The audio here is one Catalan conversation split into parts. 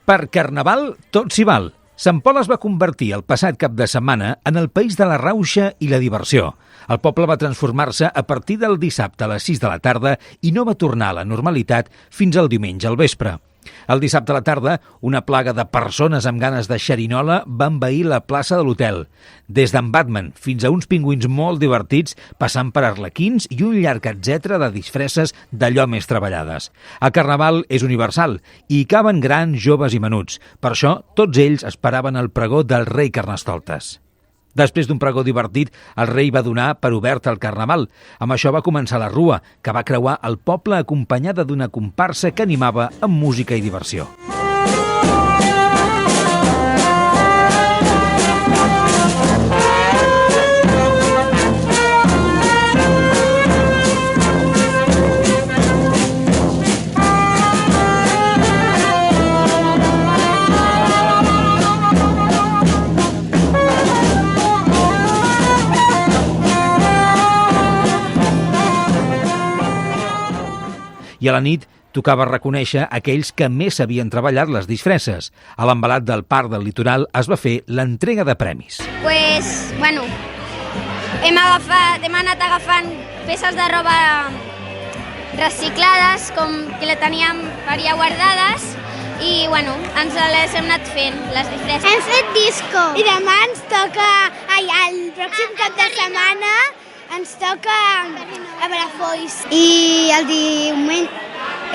Per Carnaval tot s'hi val. Sant Pol es va convertir el passat cap de setmana en el país de la rauxa i la diversió. El poble va transformar-se a partir del dissabte a les 6 de la tarda i no va tornar a la normalitat fins al diumenge al vespre. El dissabte a la tarda, una plaga de persones amb ganes de xerinola va envair la plaça de l'hotel. Des d'en Batman fins a uns pingüins molt divertits, passant per arlequins i un llarg etcètera de disfresses d'allò més treballades. El carnaval és universal i hi caben grans, joves i menuts. Per això, tots ells esperaven el pregó del rei Carnestoltes. Després d'un pregó divertit, el rei va donar per obert el carnaval. Amb això va començar la rua, que va creuar el poble acompanyada d'una comparsa que animava amb música i diversió. I a la nit tocava reconèixer aquells que més havien treballat les disfresses. A l'embalat del Parc del Litoral es va fer l'entrega de premis. Hem anat agafant peces de roba reciclades, com que la teníem per allà guardades, i ens les hem anat fent, les disfresses. Hem fet disco i demà ens toca, el pròxim cap de setmana ens toca a Brafolls i el diumenge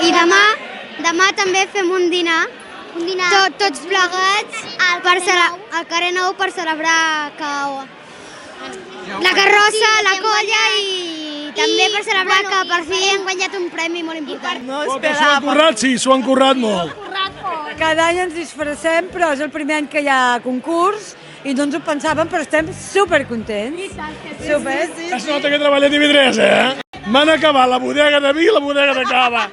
i demà també fem un dinar tots plegats al carrer Nou per celebrar que la carrossa, la colla i també per celebrar que per fi hem guanyat un premi molt important. S'ho han currat, sí, s'ho han currat molt. Cada any ens disfressem, però és el primer any que hi ha concurs i no ens ho pensàvem, però estem supercontents. Es nota que treballem TV3, M'han acabat la bodega de vi i la bodega de cava.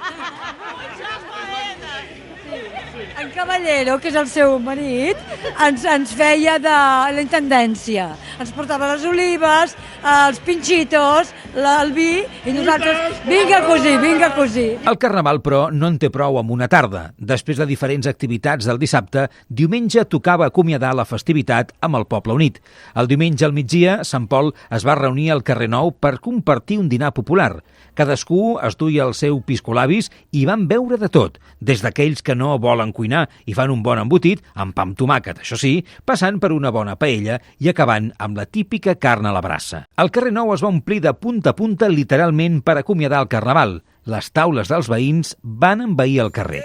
En Caballero, que és el seu marit, ens feia de la intendència. Ens portava les olives, els pinxitos, el vi, i nosaltres, vinga a cosir. El carnaval, però, no en té prou amb una tarda. Després de diferents activitats del dissabte, diumenge tocava acomiadar la festivitat amb el poble unit. El diumenge al migdia, Sant Pol es va reunir al carrer Nou per compartir un dinar popular. Cadascú es duia el seu piscolabis i van beure de tot, des d'aquells que no volen cuinar i fan un bon embotit, amb pa amb tomàquet, això sí, passant per una bona paella i acabant amb la típica carn a la brasa. El carrer Nou es va omplir de punta a punta literalment per acomiadar el carnaval. Les taules dels veïns van envair el carrer.